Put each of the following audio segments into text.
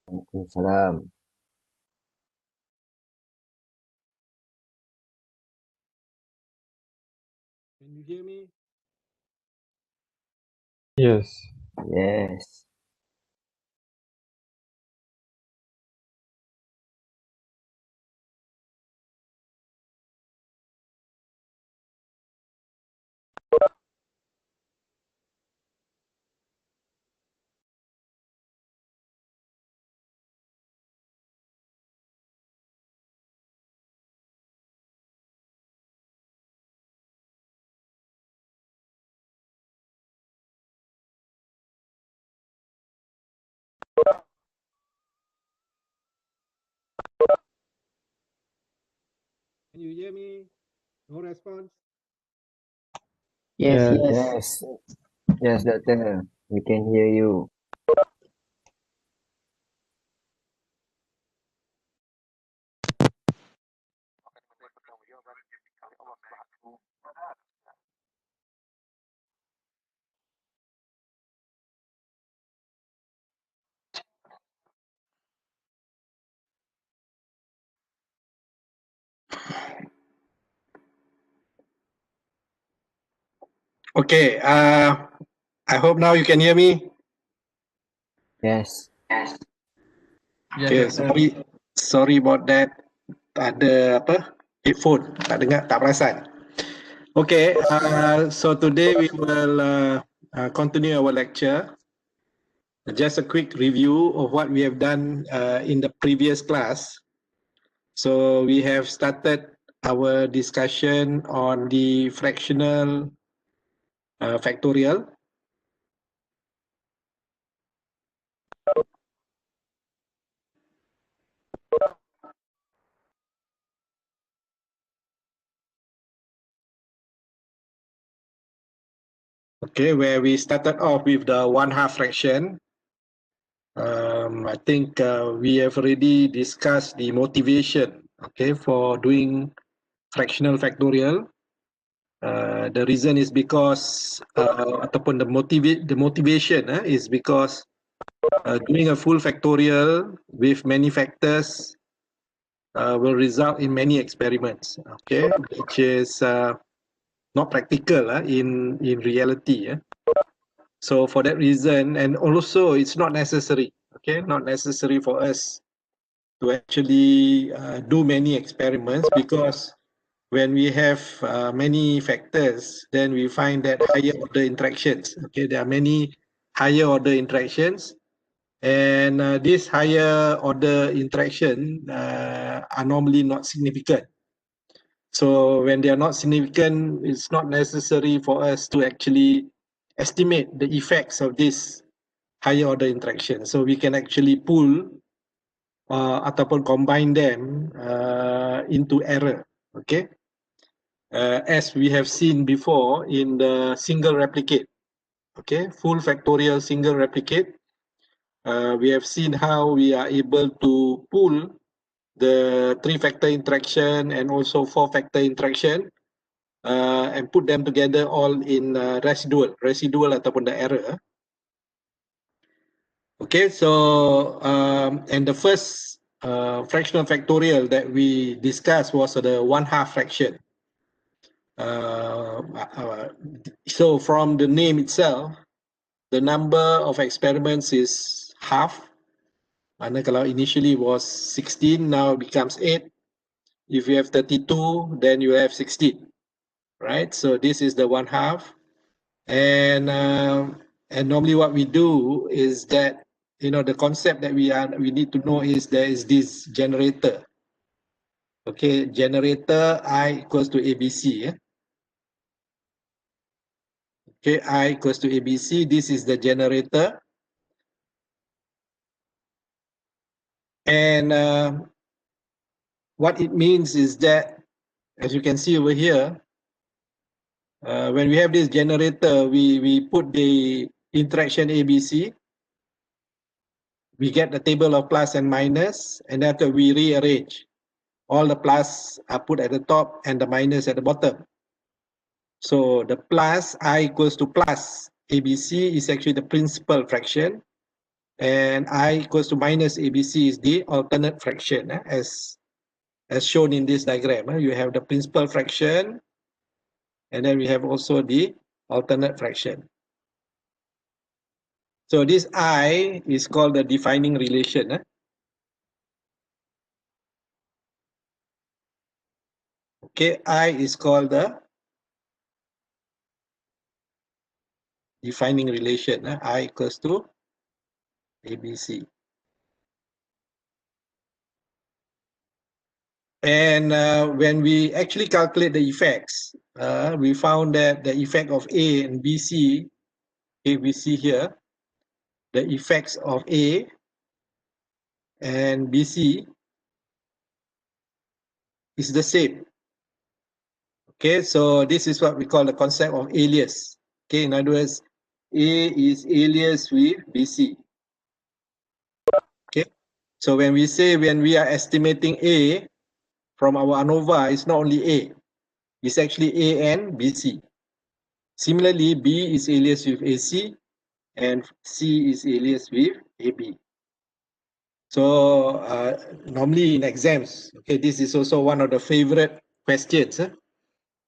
Waalaikumsalam. Can you hear me? Yes. Yes. Can you hear me? No response. Yes. Yes. Yes, doctor. We can hear you. Okay. I hope now you can hear me. Yes. Okay. Sorry about that. Tak ada apa? Headphone. Tak dengar, tak perasan. Okay. So today we will continue our lecture. Just a quick review of what we have done in the previous class. So we have started our discussion on the fractional factorial. Okay, where we started off with the 1/2 fraction. I think we have already discussed the motivation, okay, for doing fractional factorial. The reason is because ataupun the motivation is because doing a full factorial with many factors will result in many experiments, okay, which is not practical in reality. So for that reason, and also it's not necessary, okay, not necessary for us to actually do many experiments, because when we have many factors, then we find that higher order interactions, okay, there are many higher order interactions, and these higher order interaction are normally not significant. So when they are not significant, it's not necessary for us to actually estimate the effects of this higher order interaction. So we can actually pool ataupun combine them into error, okay? As we have seen before in the single replicate, okay? Full factorial single replicate. We have seen how we are able to pool the 3-factor interaction and also 4-factor interaction and put them together all in residual ataupun the error. Okay, so and the first fractional factorial that we discussed was the 1/2 fraction. So from the name itself, the number of experiments is half. Mana kalau initially was 16, now it becomes 8. If you have 32, then you have 16, right? So this is the 1/2. And normally what we do is that, you know, the concept that we need to know is there is this generator. Okay, generator I equals to ABC. Okay, I equals to ABC. This is the generator. And what it means is that, as you can see over here, when we have this generator, we put the interaction ABC. We get the table of plus and minus, and after we rearrange. All the plus are put at the top and the minus at the bottom. So the plus I equals to plus ABC is actually the principal fraction, and I equals to minus ABC is the alternate fraction, as shown in this diagram. You have the principal fraction, and then we have also the alternate fraction. So this I is called the defining relation. Okay, I is called the defining relation. I equals to ABC. And when we actually calculate the effects, we found that the effect of A and BC, okay, we see here, the effects of A and BC is the same. Okay, so this is what we call the concept of alias. Okay, in other words, A is alias with BC. Okay, so when we are estimating A from our ANOVA, it's not only A, it's actually A and BC. Similarly, B is alias with AC, and C is alias with AB. So normally in exams, okay, this is also one of the favorite questions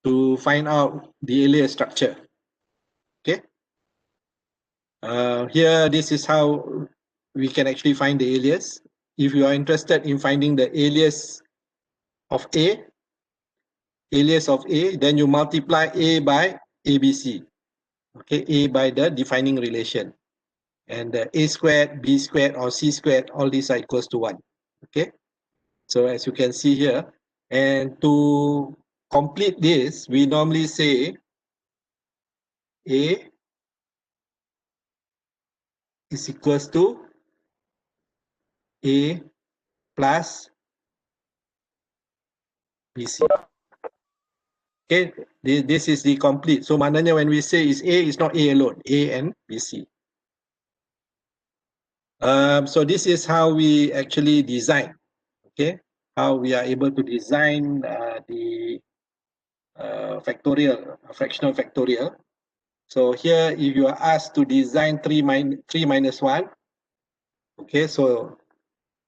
to find out the alias structure. Okay. Here, this is how we can actually find the alias. If you are interested in finding the alias of A, then you multiply A by ABC. Okay, A by the defining relation. And A squared, B squared, or C squared, all these are equals to 1. Okay, so as you can see here, and to complete this, we normally say A is equals to A plus BC. Okay, this is the complete. So maknanya when we say is A, it's not A alone, A and BC. So this is how we actually design, okay? How we are able to design the fractional factorial. So here, if you are asked to design 3 minus 1, okay, so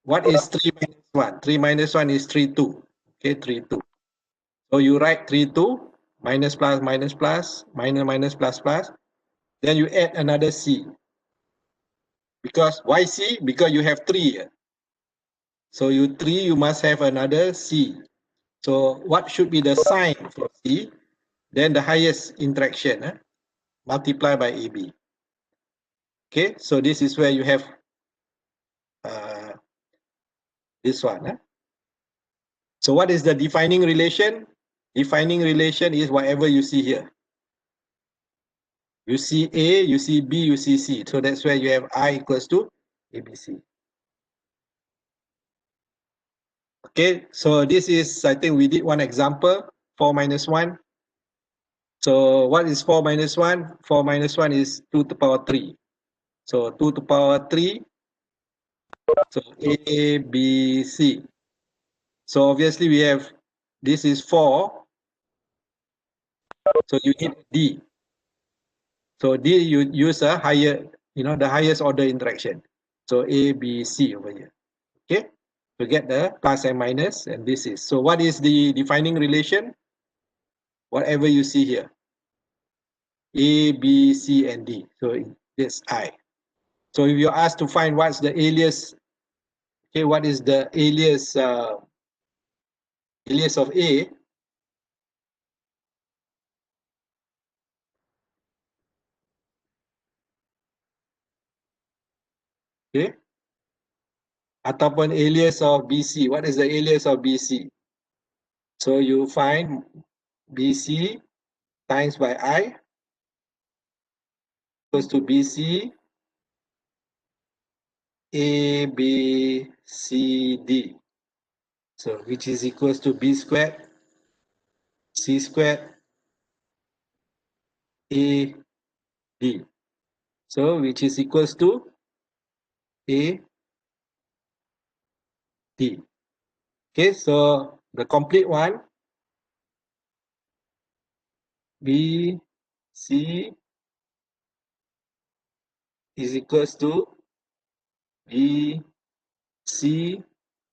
what is 3 minus 1? 3 minus 1 is 3, 2, okay, 3, 2. So you write 3, 2, minus, plus, minus, plus, minus, minus, plus, plus. Then you add another C. Because, why C? Because you have 3 here. So you 3, you must have another C. So what should be the sign for C? Then the highest interaction, multiply by AB. Okay, so this is where you have this one. So what is the defining relation? Defining relation is whatever you see here. You see A, you see B, you see C. So that's where you have I equals to ABC. Okay, so this is, I think we did one example, 4 minus 1. So what is 4 minus 1? 4 minus 1 is 2 to the power 3. So 2 to the power 3. So A, B, C. So obviously we have, this is 4. So you need D. So D, you use a higher, the highest order interaction. So A, B, C over here. Okay, to get the plus and minus, and this is. So what is the defining relation? Whatever you see here. A, B, C, and D. So it's I. So if you're asked to find what's the alias, okay, what is the alias alias of A? Okay. Ataupun alias of BC. What is the alias of BC? So you find BC times by I equals to BC A, B, C, D. So which is equals to B squared, C squared, A, D. So which is equals to A, D. Okay, so the complete one, B, C is equals to B, C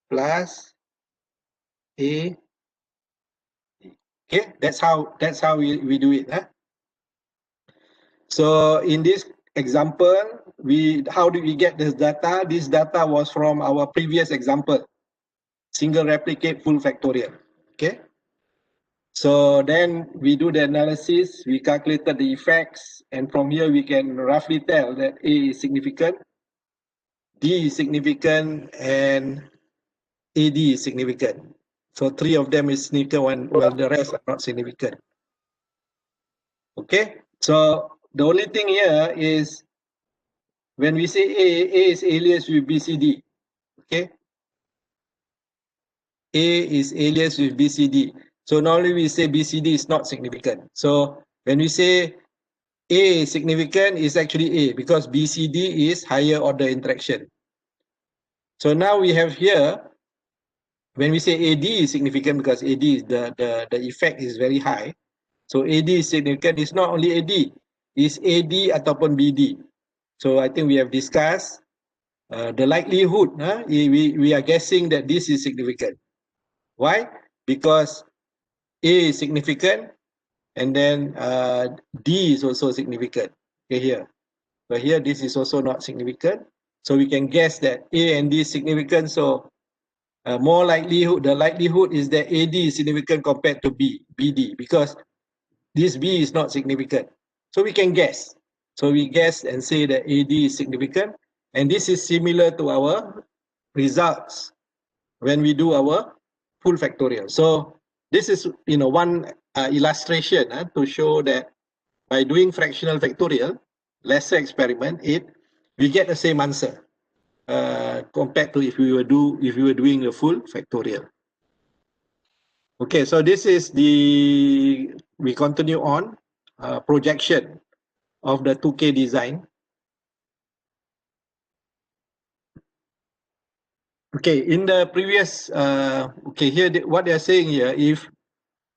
plus A, D. Okay, that's how we do it. So in this example, how do we get this data? This data was from our previous example, single replicate full factorial. Okay. So then we do the analysis, we calculated the effects, and from here we can roughly tell that A is significant, D is significant, and AD is significant. So 3 of them is significant, while the rest are not significant. Okay, so the only thing here is when we say A is alias with BCD. Okay, A is alias with BCD. So normally we say BCD is not significant. So when we say A is significant, is actually A because BCD is higher order interaction. So now we have here, when we say AD is significant because AD is the effect is very high. So AD is significant, it's not only AD, it's AD ataupun BD. So I think we have discussed the likelihood, we are guessing that this is significant. Why? Because A is significant and then D is also significant. Okay, here. But here this is also not significant. So we can guess that A and D is significant. So more likelihood, the likelihood is that AD is significant compared to BD, because this B is not significant. So we can guess. So we guess and say that AD is significant. And this is similar to our results when we do our full factorial. So this is one illustration to show that by doing fractional factorial, lesser experiment, we get the same answer compared to if we were doing a full factorial. Okay, so this is we continue on projection of the 2K design. Okay, in the previous, okay, here what they are saying here, if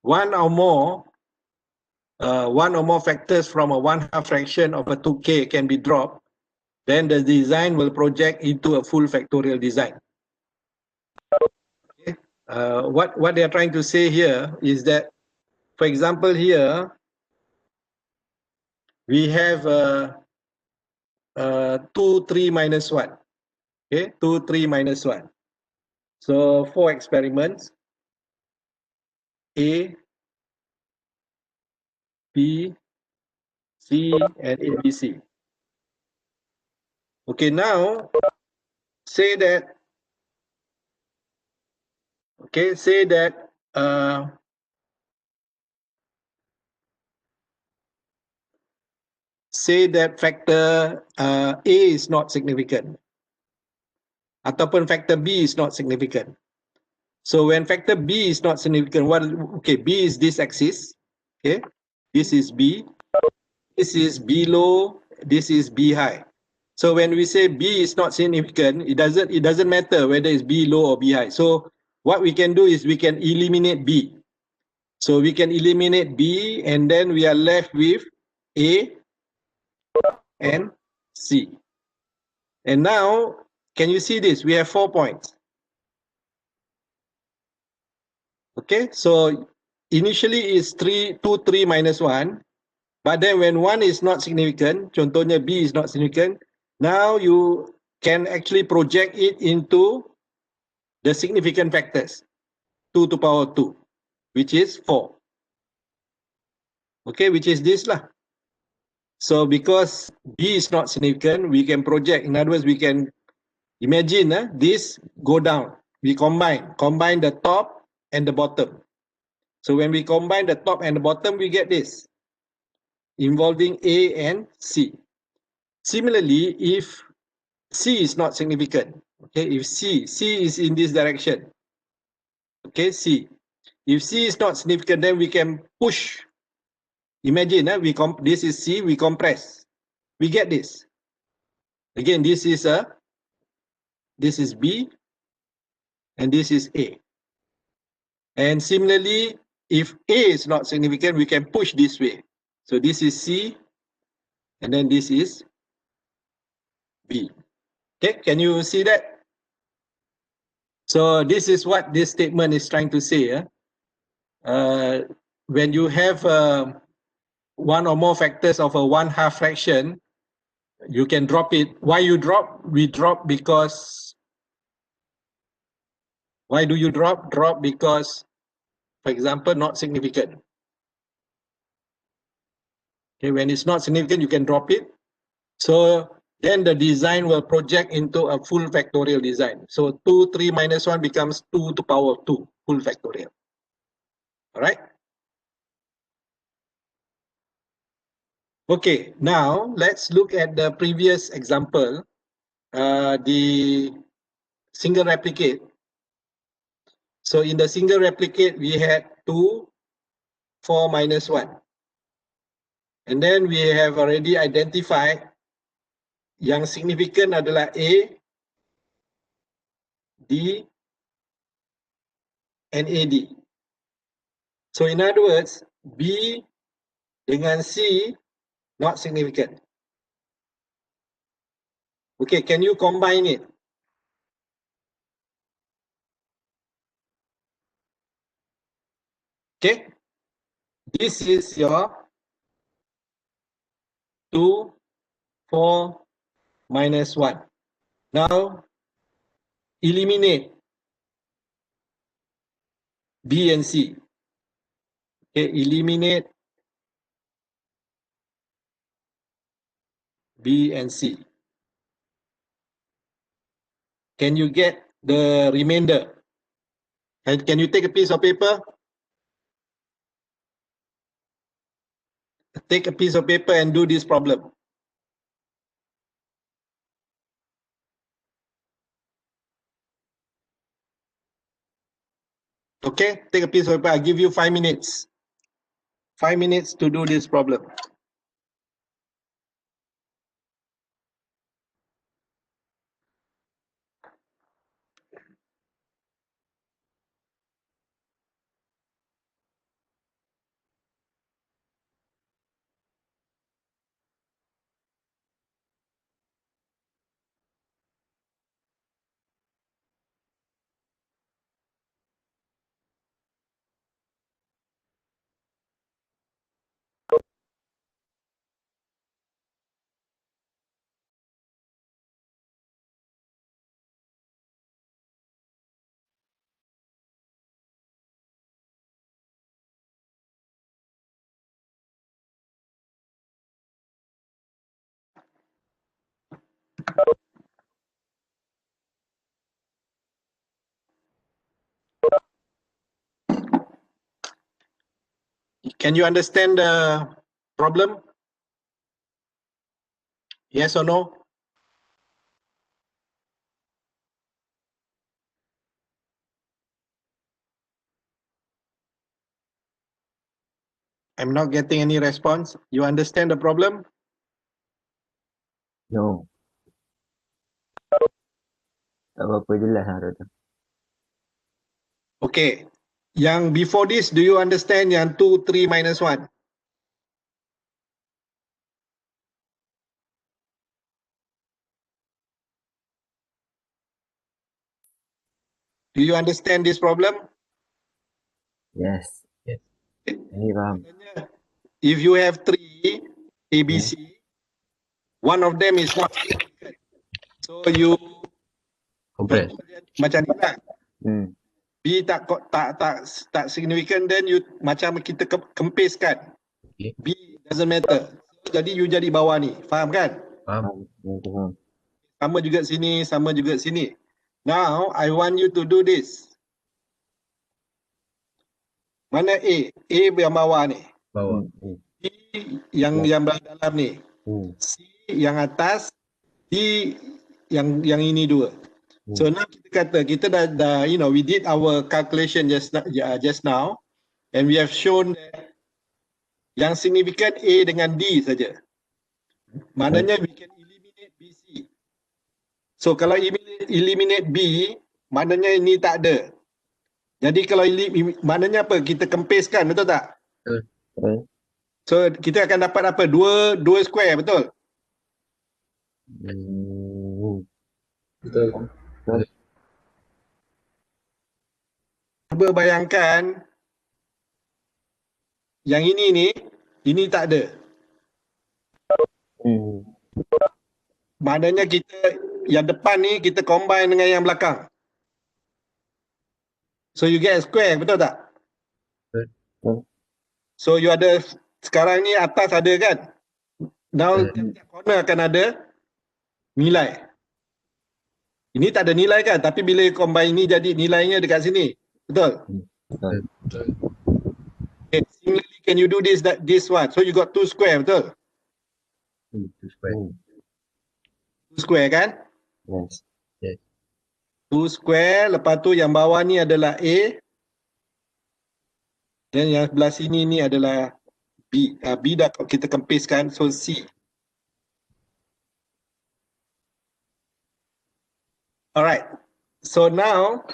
one or more factors from a 1/2 fraction of a 2K can be dropped, then the design will project into a full factorial design. Okay. What they are trying to say here is that, for example, here we have 2, 3, minus 1. Okay, 2, 3, minus 1. So 4 experiments, A, B, C, and ABC. Okay, now say that, okay, say that factor A is not significant, ataupun factor B is not significant. So when factor B is not significant, okay, B is this axis, okay, this is B, this is B low, this is B high. So when we say B is not significant, it doesn't matter whether it's B low or B high. So what we can do is we can eliminate B. So we can eliminate B, and then we are left with A and C. And now, can you see this? We have 4 points. Okay, so initially it's 2, 3, minus 1. But then when 1 is not significant, contohnya B is not significant, now you can actually project it into the significant factors, 2 to power 2, which is 4. Okay, which is this lah. So because B is not significant, we can project. In other words, we can imagine this go down. We combine the top and the bottom. So when we combine the top and the bottom, we get this, involving A and C. Similarly, if C is not significant, okay, if C is in this direction, okay, C. If C is not significant, then we can push. Imagine, this is C, we compress. We get this. Again, this is B, and this is A. And similarly, if A is not significant, we can push this way. So this is C, and then this is B. Okay, can you see that? So this is what this statement is trying to say. When you have one or more factors of a 1/2 fraction, you can drop it. Why you drop? We drop because, why do you drop? Drop because, for example, not significant. Okay, when it's not significant, you can drop it. So then the design will project into a full factorial design. So 2, 3, minus 1 becomes 2 to power 2, full factorial. All right. Okay, now let's look at the previous example, the single replicate. So in the single replicate, we had 2, 4, minus 1. And then we have already identified yang significant adalah A, D, and AD. So in other words, B dengan C not significant. Okay, can you combine it? Okay, this is your 2, 4, minus 1. Now, eliminate B and C. Okay, eliminate B and C. Can you get the remainder? And can you take a piece of paper? Take a piece of paper and do this problem. Okay, take a piece of paper. I'll give you 5 minutes. 5 minutes to do this problem. Can you understand the problem? Yes or no? I'm not getting any response. You understand the problem? No. Tak apa-apa jelas lah Dr. Okay. Yang before this, do you understand yang 2, 3 minus 1? Do you understand this problem? Yes. Ini faham. If you have 3 ABC, one of them is not significant. So you Compress. macam ni lah. Hmm. B tak significant, then you macam kita kempiskan. Okay. B doesn't matter. So, jadi you jadi bawah ni. Faham kan? Faham. Faham. Sama juga sini, sama juga sini. Now I want you to do this. Mana A? A yang bawah ni. Bawah. Hmm. B yang dalam ni. Hmm. C yang atas. D yang ini dua. So now kita kata kita dah you know, we did our calculation just now and we have shown that yang signifikan A dengan D saja. Maknanya we can eliminate BC. So kalau eliminate B, maknanya ini tak ada. Jadi kalau maknanya apa? Kita kempiskan, betul tak? Betul. So kita akan dapat apa? Dua square, betul? Betul. Cuba bayangkan yang ini tak ada. Hmm. Maknanya kita yang depan ni kita combine dengan yang belakang. So you get a square, betul tak? Betul. So you ada sekarang ni atas ada kan? Now tiap corner akan ada nilai. Ini tak ada nilai kan? Tapi bila combine ini jadi nilainya dekat sini. Betul? Betul. Okay. Similarly, can you do this one? So you got 2 square, betul? 2 square. 2 square kan? Yes. 2 square, lepas tu yang bawah ni adalah A. Dan yang sebelah sini ni adalah B. B dah kita kempiskan, so C. Alright. So now,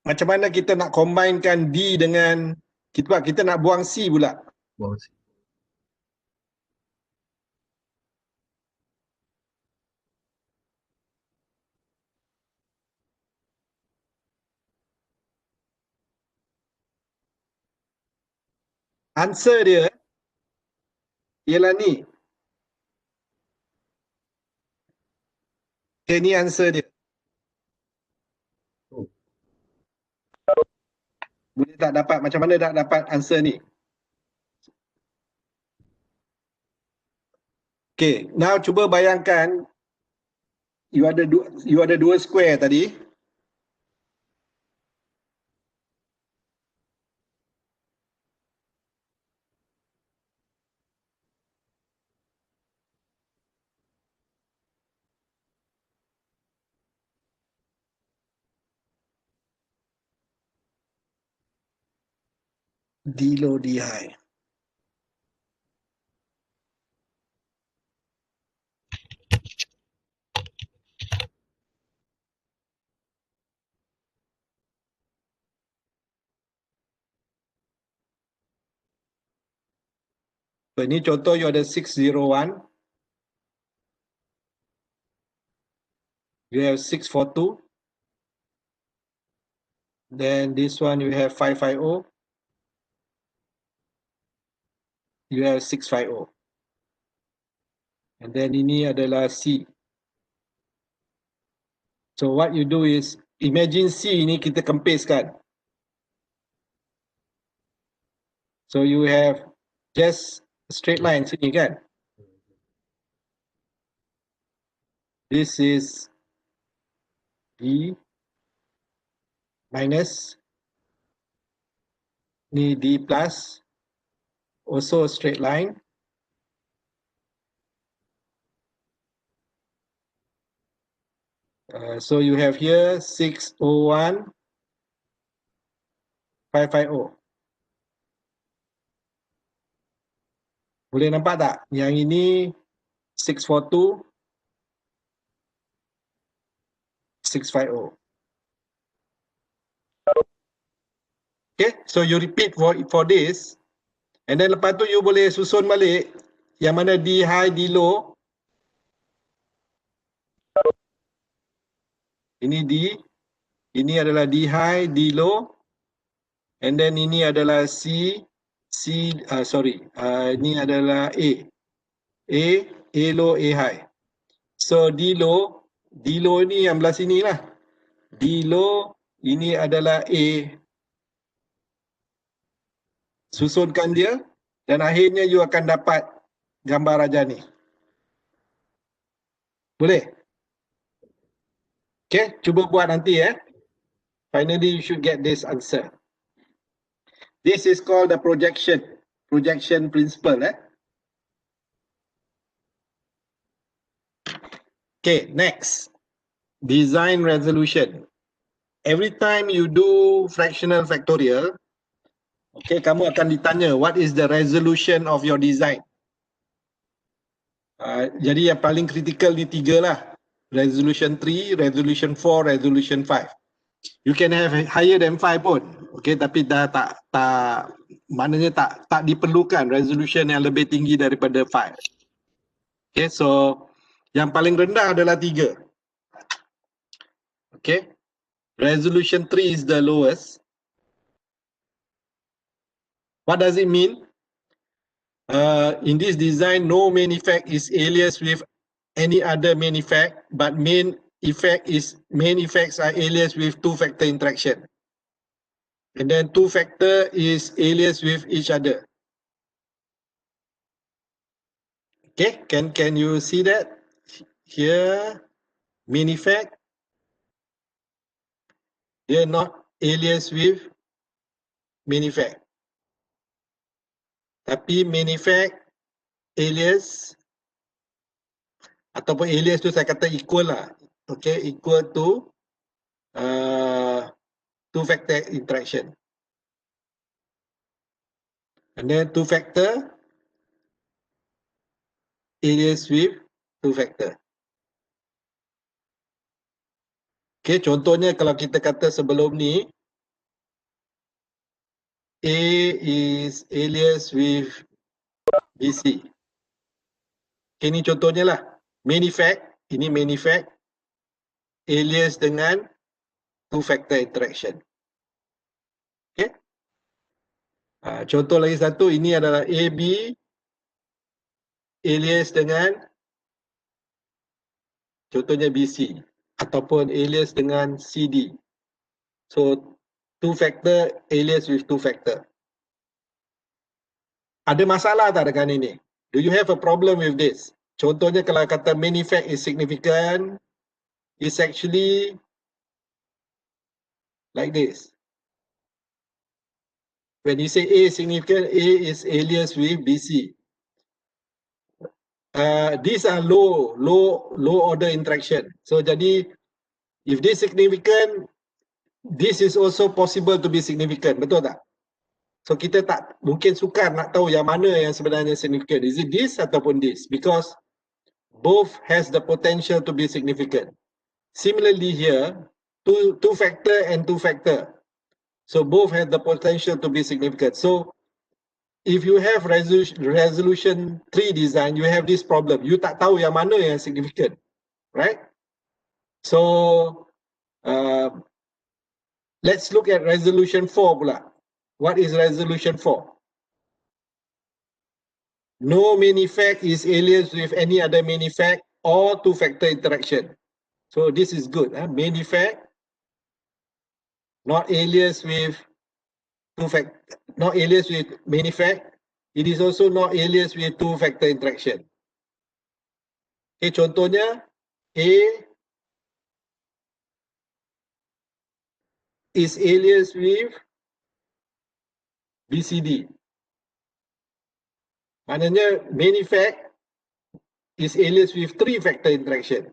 macam mana kita nak combinekan D dengan kita nak buang C pula. Bawah sini. Answer dia ialah ni. Okay, ni answer dia. Boleh tak dapat, macam mana nak dapat answer ni? Okay, now cuba bayangkan you ada dua square tadi. D low, D high. So ini contoh you ada 601. You have 642. Then this one you have 550. You have 650. And then ini adalah C. So what you do is, imagine C ini kita kempiskan. So you have just straight line sini kan. This is D minus, ni D plus, also a straight line. So you have here 601, 550. Boleh nampak tak? Yang ini 642, 650. Okay, so you repeat for this, and then lepas tu you boleh susun balik yang mana D high, D low. Ini D, ini adalah D high, D low, and then ini adalah C, ini adalah A low, A high. So D low ini yang belah sini lah. D low ini adalah A. Susunkan dia dan akhirnya you akan dapat gambar raja ni. Boleh? Okay, cuba buat nanti Finally you should get this answer. This is called the projection principle Okay, next. Design resolution. Every time you do fractional factorial, okay, kamu akan ditanya what is the resolution of your design. Jadi yang paling kritikal ni 3 lah. Resolution 3, resolution 4, resolution 5. You can have higher than 5 pun. Okay, tapi dah maknanya tak diperlukan resolution yang lebih tinggi daripada 5. Okay, so yang paling rendah adalah 3. Okay. Resolution 3 is the lowest. What does it mean? In this design, no main effect is aliased with any other main effect, but main effects are aliased with two-factor interaction. And then two-factor is aliased with each other. Okay, can you see that? Here, main effect, they are not aliased with main effect. Tapi main effect, alias, ataupun alias tu saya kata equal lah. Okay, equal to two-factor interaction. And then two-factor, alias with two-factor. Okay, contohnya kalau kita kata sebelum ni, A is alias with BC. Okay, ni contohnya lah. Main effect, ini main effect, alias dengan two-factor interaction. Okay. Contoh lagi satu, ini adalah AB, alias dengan contohnya BC. Ataupun alias dengan CD. So, two-factor alias with two-factor. Ada masalah tak dengan ini? Do you have a problem with this? Contohnya kalau kata main effect is significant, it's actually like this. When you say A is significant, A is alias with BC. These are low order interaction. So jadi, if this significant, this is also possible to be significant. Betul tak? So kita tak mungkin sukar nak tahu yang mana yang sebenarnya significant. Is it this ataupun this? Because both has the potential to be significant. Similarly here, two factor and two factor. So both have the potential to be significant. So if you have resolution 3 design, you have this problem. You tak tahu yang mana yang significant, right? So let's look at resolution 4 pula. What is resolution 4? No main effect is alias with any other main effect or two-factor interaction. So this is good. Main effect, not alias with not alias with main effect. It is also not alias with two-factor interaction. Okay, contohnya A is alias with BCD. Maknanya main effect is alias with three-factor interaction.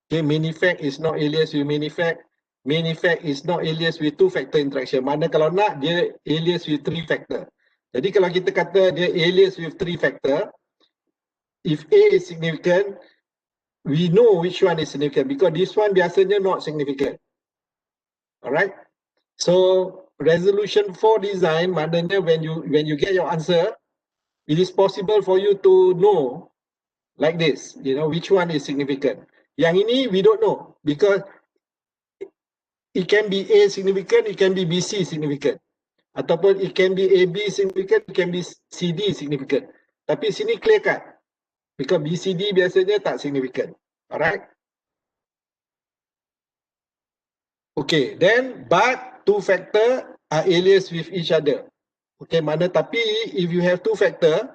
Okay, main effect is not alias with main effect. Main effect is not alias with two-factor interaction. Mana kalau nak, dia alias with three-factor. Jadi kalau kita kata dia alias with three-factor, if A is significant, we know which one is significant because this one biasanya not significant. Alright? So resolution 4 design, maknanya when you get your answer, it is possible for you to know like this, you know, which one is significant. Yang ini we don't know because it can be A significant, it can be BC significant. Ataupun it can be AB significant, it can be CD significant. Tapi sini clear cut. Because BCD biasanya tak significant. Alright? Okay, then but two factor are alias with each other. Okay, mana tapi if you have two factor,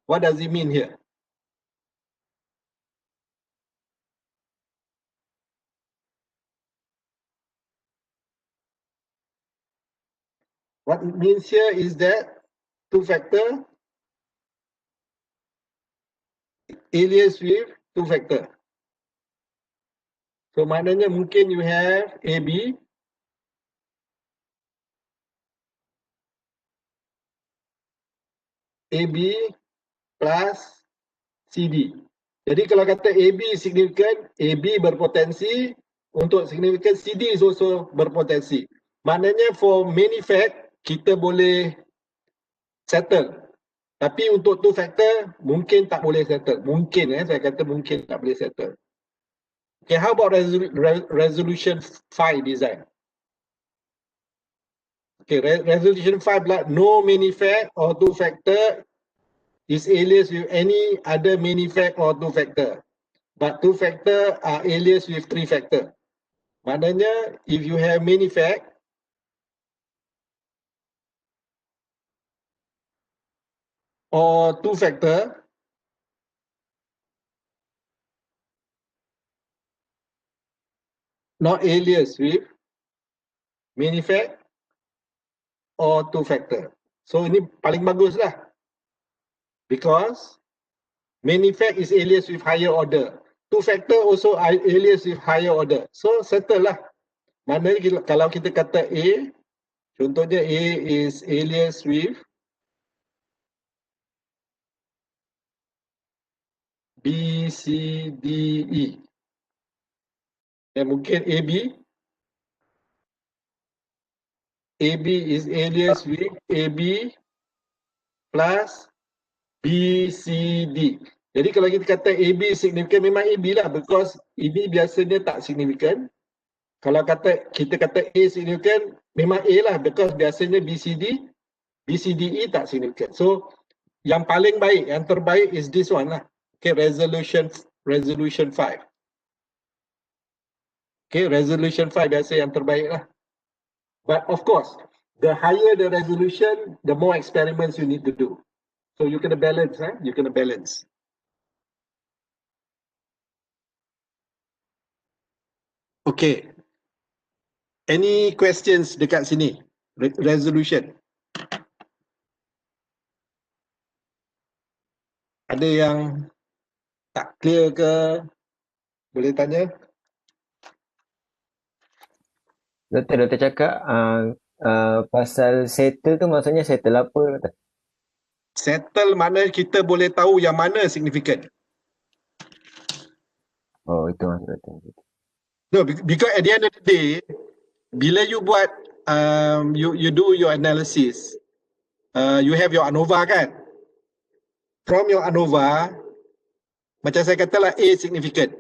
what does it mean here? What it means here is that two factor alias with two factor. So maknanya mungkin you have AB plus CD. Jadi kalau kata AB significant, AB berpotensi, untuk significant CD is also berpotensi. Maknanya for main effect, kita boleh settle. Tapi untuk two factor, mungkin tak boleh settle. Mungkin saya kata mungkin tak boleh settle. Okay, how about resolution 5 design? Okay, resolution 5 pula, no main effect or two factor is alias with any other main effect or two factor. But two factor are alias with three factor. Maknanya if you have main effect or two factor, not alias with main effect or two factor. So ini paling bagus lah. Because main effect is alias with higher order. Two factor also alias with higher order. So settle lah. Maknanya kalau kita kata A, contohnya A is alias with B, C, D, E. Dan mungkin AB is alias with AB plus B, C, D. Jadi kalau kita kata AB significant, memang AB lah because ini biasanya tak significant. Kalau kita kata A significant, memang A lah because biasanya BCD, BCDE tak significant. So yang paling baik, yang terbaik is this one lah. Okay, resolution 5. Okay, resolution 5 biasa yang terbaik lah. But of course, the higher the resolution, the more experiments you need to do. So you kena balance, you kena balance. Okay. Any questions dekat sini? Resolution. Ada yang tak clear ke? Boleh tanya? Doktor cakap pasal settle tu maksudnya settle apa? Doktor? Settle makna kita boleh tahu yang mana signifikan. Oh, itu maksud doktor. No, because at the end of the day, bila you buat you do your analysis, you have your ANOVA kan? From your ANOVA, macam saya katalah A significant.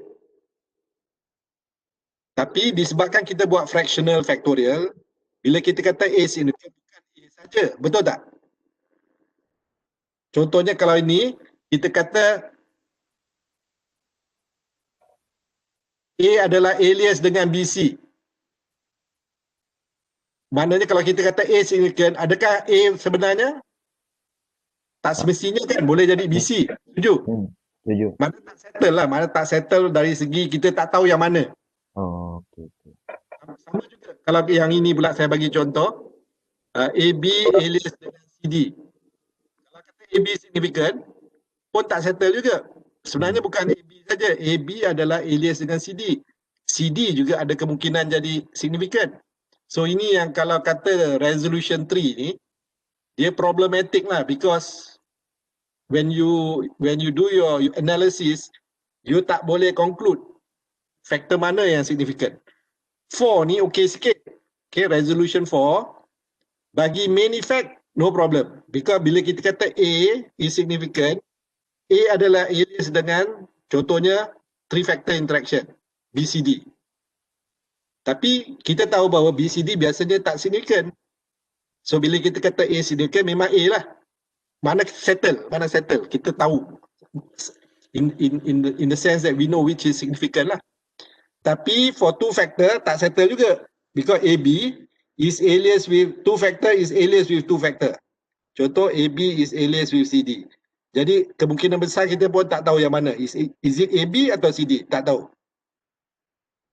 Tapi disebabkan kita buat fractional factorial, bila kita kata A significant bukan A saja, betul tak? Contohnya kalau ini kita kata A adalah alias dengan BC. Maknanya kalau kita kata A significant, adakah A sebenarnya? Tak semestinya kan, boleh jadi BC. Setuju? Setuju. Mana tak settle lah, mana tak settle dari segi kita tak tahu yang mana. Oh, okey. Sama juga kalau yang ini pula saya bagi contoh, AB alias dengan CD. Kalau kata AB significant pun tak settle juga. Sebenarnya bukan AB saja, AB adalah alias dengan CD. CD juga ada kemungkinan jadi significant. So ini yang kalau kata resolution 3 ni, dia problematic lah, because when you do your analysis, you tak boleh conclude faktor mana yang significant. 4 ni okey sikit. Okay, resolution 4 bagi main effect no problem, because bila kita kata A is significant, A adalah alias dengan contohnya 3 factor interaction BCD. Tapi kita tahu bahawa BCD biasanya tak significant. So bila kita kata A significant, memang A lah. Mana settle? Kita tahu. In the sense that we know which is significant lah. Tapi for 2 factor tak settle juga. Because AB is alias with 2 factor is alias with 2 factor. Contoh AB is alias with CD. Jadi kemungkinan besar kita pun tak tahu yang mana. Is it AB atau CD? Tak tahu.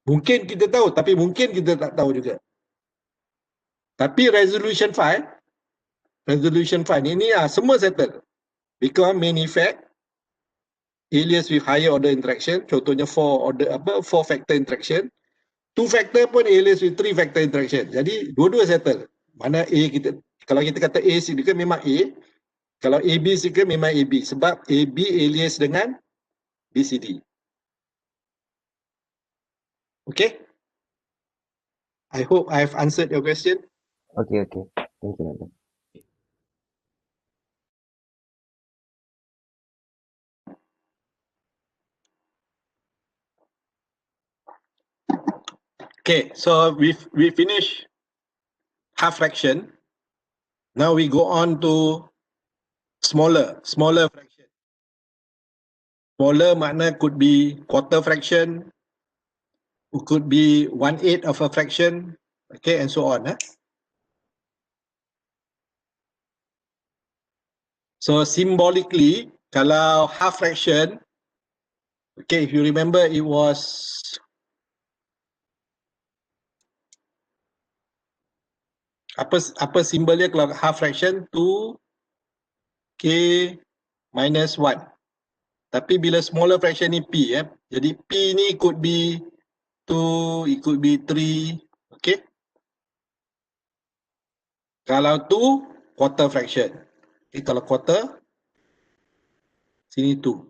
Mungkin kita tahu, tapi mungkin kita tak tahu juga. Tapi resolution 5 ni semua settle. Because main effect alias with higher order interaction, contohnya 4 factor interaction. 2 factor pun alias with 3 factor interaction. Jadi dua-dua settle. Mana A kita, kalau kita kata A significant memang A. Kalau AB significant memang AB. Sebab AB alias dengan BCD. Okay? I hope I have answered your question. Okey. Thank you, doktor. Okay, so we finish half fraction. Now we go on to smaller fraction. Smaller makna could be quarter fraction, it could be 1/8 of a fraction, okay, and so on. So symbolically, kalau half fraction, okay, if you remember, it was apa simbolnya kalau half fraction? 2k minus 1. Tapi bila smaller fraction ni p, jadi p ni could be 2, it could be 3, okay. Kalau 2, quarter fraction. Okay, kalau quarter, sini 2.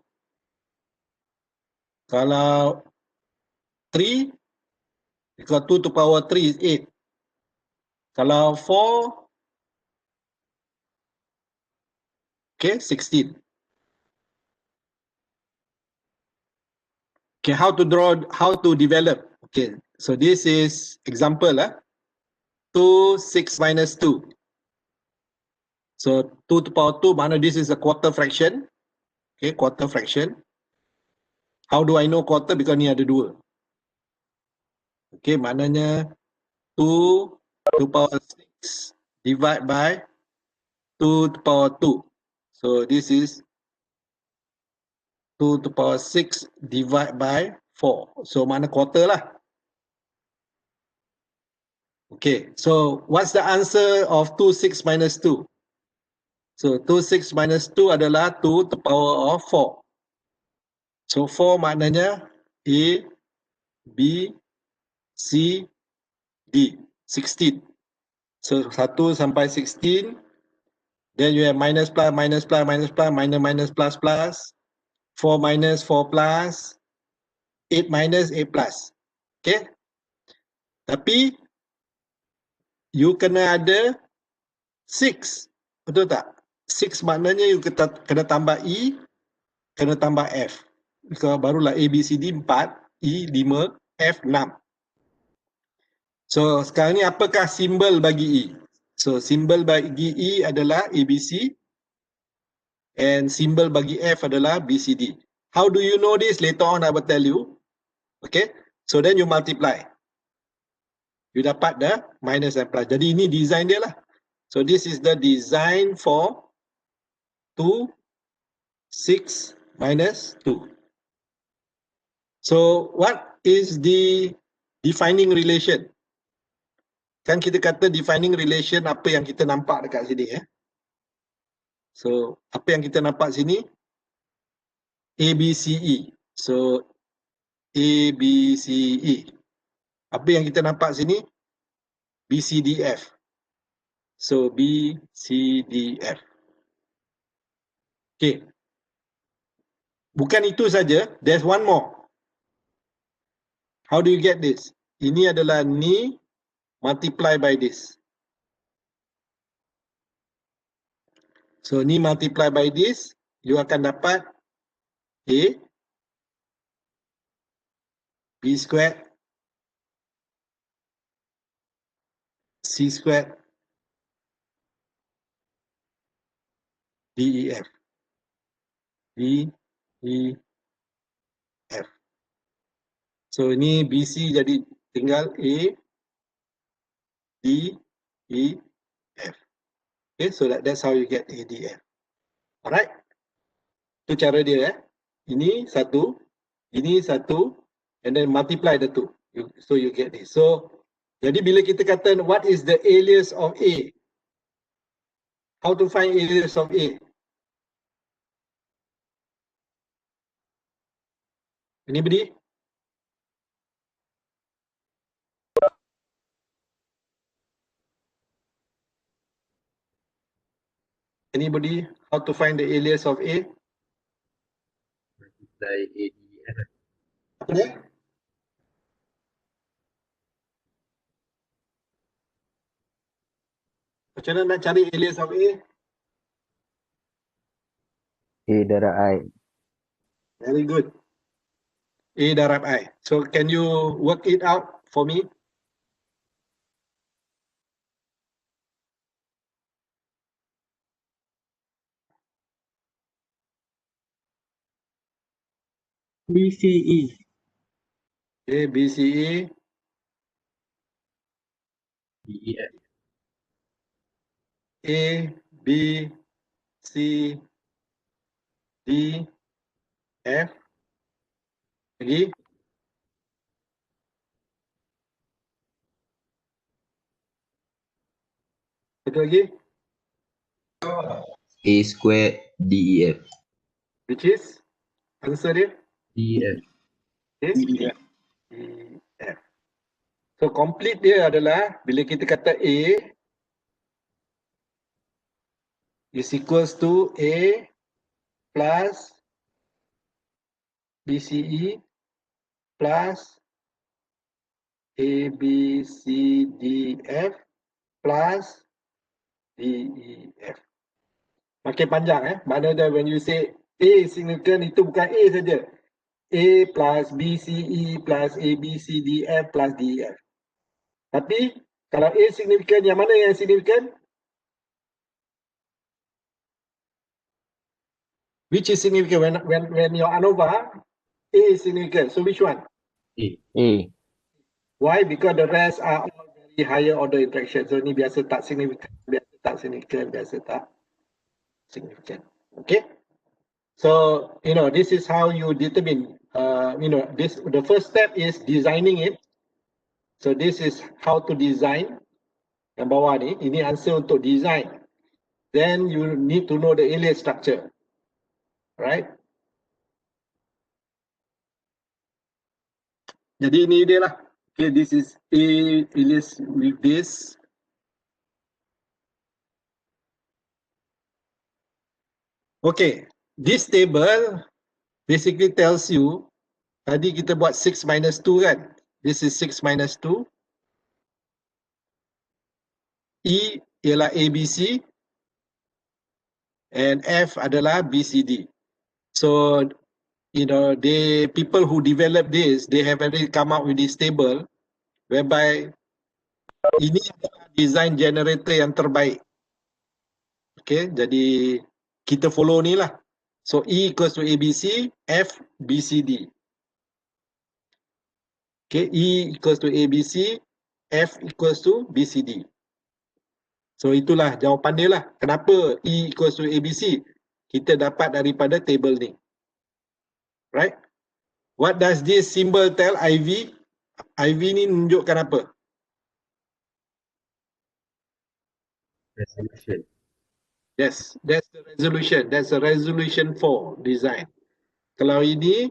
Kalau 3, because 2 to power 3 is 8. Kalau 4, okay, 16. Okay, how to develop? Okay, so this is example 2, 6 minus 2. So 2 to power 2, mana this is a quarter fraction. Okay, quarter fraction. How do I know quarter? Because ni ada 2. Okay, maknanya 2 to power 6 divide by 2 to power 2. So this is 2 to power 6 divide by 4. So mana quarter lah. Okay, so what's the answer of 2, 6 minus 2? So 2, 6 minus 2 adalah 2 to power of 4. So 4 maknanya A, B, C, D. 16. So 1 sampai 16. Then you have minus plus, minus plus, minus plus, minus minus plus plus. 4 minus 4 plus. 8 minus 8 plus. Okay. Tapi you kena ada 6. Betul tak? 6 maknanya you kena tambah E, kena tambah F. Barulah A, B, C, D 4, E 5, F 6. So sekarang ni apakah simbol bagi E? So simbol bagi E adalah ABC and simbol bagi F adalah BCD. How do you know this? Later on I will tell you. Okay. So then you multiply. You dapat the minus and plus. Jadi ini design dia lah. So this is the design for 2, 6 minus 2. So what is the defining relation? Kan kita kata defining relation apa yang kita nampak dekat sini. So apa yang kita nampak sini? ABCE. So ABCE. Apa yang kita nampak sini? BCDF. So BCDF. Okay. Bukan itu saja, there's one more. How do you get this? Ini adalah ni multiply by this. So ni multiply by this, you akan dapat A B squared C squared DEF. DEF. So ini BC jadi tinggal A D E F. Okay, so that's how you get ADF. Alright. Itu cara dia. Ini satu, and then multiply the two. So you get this. So jadi bila kita kata what is the alias of A? How to find alias of A? Anybody? Anybody? How to find the alias of A? Multiply ADF. Apa dia? Macam mana nak cari alias of A? A darab I. Very good. A darab I. So can you work it out for me? BCE. A, B, C, E. DEF. A, B, C, D, F. Lagi? Satu lagi? A squared DEF. Which is? Answer dia? DEF. Okay. DEF. DEF. So complete dia adalah bila kita kata A is equals to A plus BCE plus ABCDF plus DEF. Makin panjang maknanya when you say A significant itu bukan A saja. A plus BCE plus ABCDF plus DEF. Tapi kalau A significant, yang mana yang significant? Which is significant? When your ANOVA, A is significant. So which one? A. Why? Because the rest are all very higher order interaction. So ni biasa tak significant, biasa tak significant, biasa tak significant. Okay. So this is how you determine. The first step is designing it. So this is how to design. Yang bawah ni, ini answer untuk design. Then you need to know the alias structure. Right? Jadi ini dia lah. Okay, this is A alias with this. Okay, this table basically tells you, tadi kita buat 6 minus 2 kan? This is 6 minus 2. E ialah ABC and F adalah BCD. So, you know, people who develop this, they have already come up with this table whereby ini adalah design generator yang terbaik. Okay, jadi kita follow ni lah. So E equals to ABC, F BCD. Okay, E equals to ABC, F equals to BCD. So itulah jawapan dia lah. Kenapa E equals to ABC? Kita dapat daripada table ni. Right? What does this symbol tell IV? IV ni menunjukkan apa? Resolution. Yes, that's the resolution. That's the resolution 4 design. Kalau ini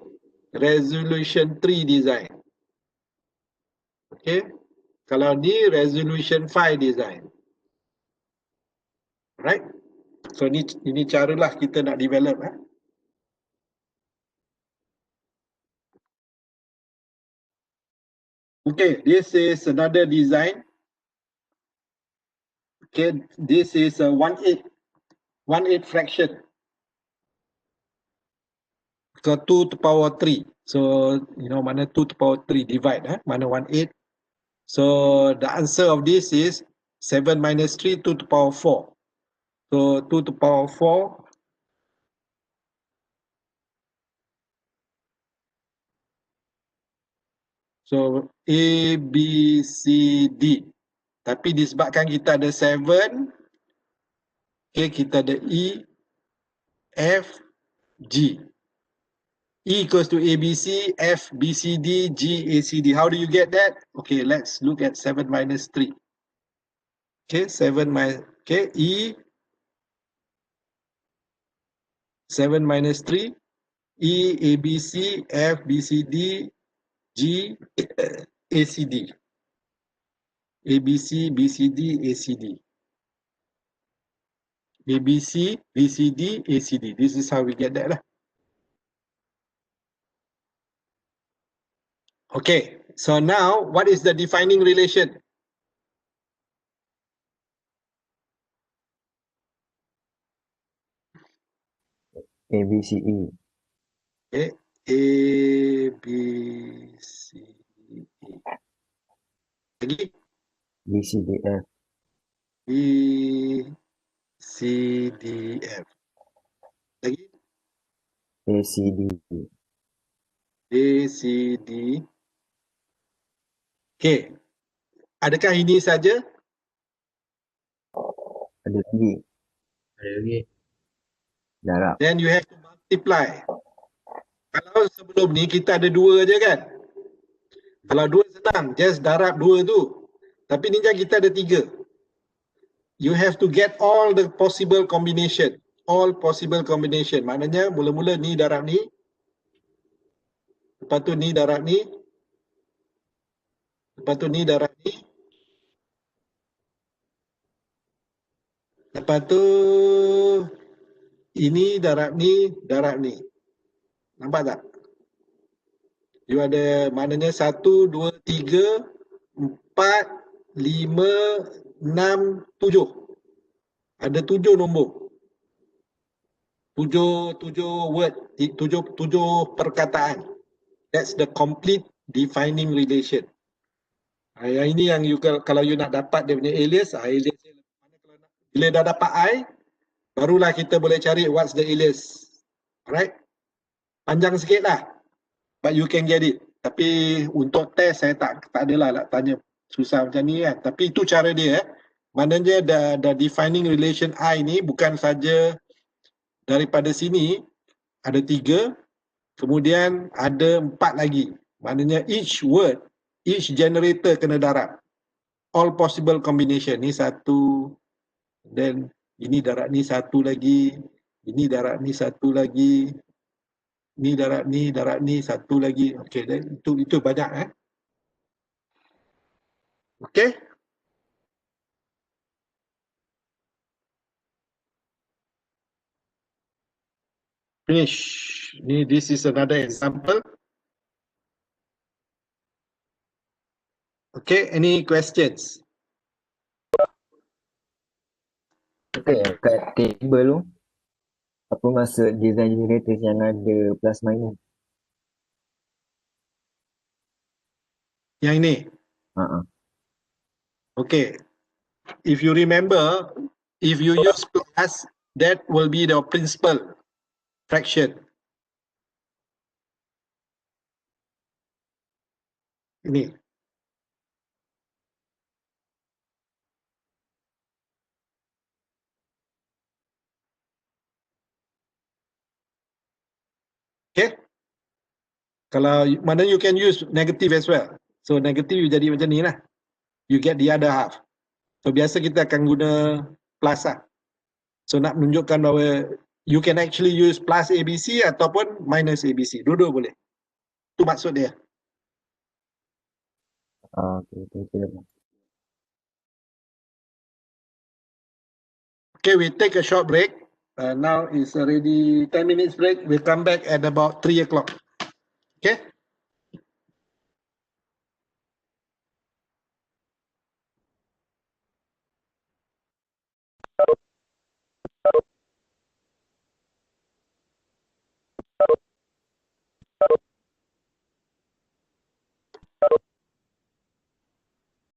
resolution 3 design. Okay. Kalau ni resolution 5 design. Right? So ini caralah kita nak develop. Okay, this is another design. Okay, this is a 1/8 fraction. So 2 to power 3. So, you know, mana 2 to power 3 divide, mana 1/8. So the answer of this is 7 minus 3, 2 to power 4. So 2 to power 4. So A, B, C, D. Tapi disebabkan kita ada 7, okay, kita ada E, F, G. E equals to ABC, F, BCD, G, ACD. How do you get that? Okay, let's look at 7 minus 3. Okay, 7 minus, okay, E, 7 minus 3, E, ABC, F, BCD, G, ACD. ABC, BCD, ACD. ABC, BCD, ACD. This is how we get that lah. Okay, so now what is the defining relation? ABCE. Okay, A, B, C, E. Lagi? BCDF. B, C, D, F. Lagi? ACD. A, C, D. Okay. Adakah ini saja? Ada lagi. Ada lagi. Darab. Then you have to multiply. Kalau sebelum ni kita ada 2 je kan? Kalau 2 senang, just darab 2 tu. Tapi ni jangan kita ada 3. You have to get all the possible combination. All possible combination. Maknanya mula-mula ni darab ni. Lepas tu ni darab ni. Lepas tu ni darab ni. Lepas tu ini darab ni, darab ni. Nampak tak? You ada maknanya 1, 2, 3, 4, 5, 6, 7. Ada 7 nombor. 7 word, 7 perkataan. That's the complete defining relation. Yang ini yang you kalau you nak dapat dia punya alias, alias bila dah dapat I, barulah kita boleh cari what's the alias. Alright? Panjang sikit lah. But you can get it. Tapi untuk test saya tak adalah nak tanya susah macam ni kan. Tapi itu cara dia. Maknanya the defining relation I ni bukan saja daripada sini ada 3, kemudian ada 4 lagi. Maknanya each word, each generator kena darab. All possible combination. Ni 1, then ini darab ni 1 lagi, ini darab ni 1 lagi, ni darab ni 1 lagi. Okey, itu banyak Okay? Finish. This is another example. Okay, any questions? Okay, kat table tu, apa maksud design generators yang ada plus minus? Yang ini. Okay. If you remember, if you use plus, that will be the principal fraction. Ini. Okay. Kalau mana you can use negative as well. So negative jadi macam ni lah. You get the other half. So biasa kita akan guna plus lah. So nak menunjukkan bahawa you can actually use plus ABC ataupun minus ABC. Dua-dua boleh. Itu maksud dia. Okay. Okay, we take a short break. Now it's already 10 minutes break. We'll come back at about 3 o'clock. Okay?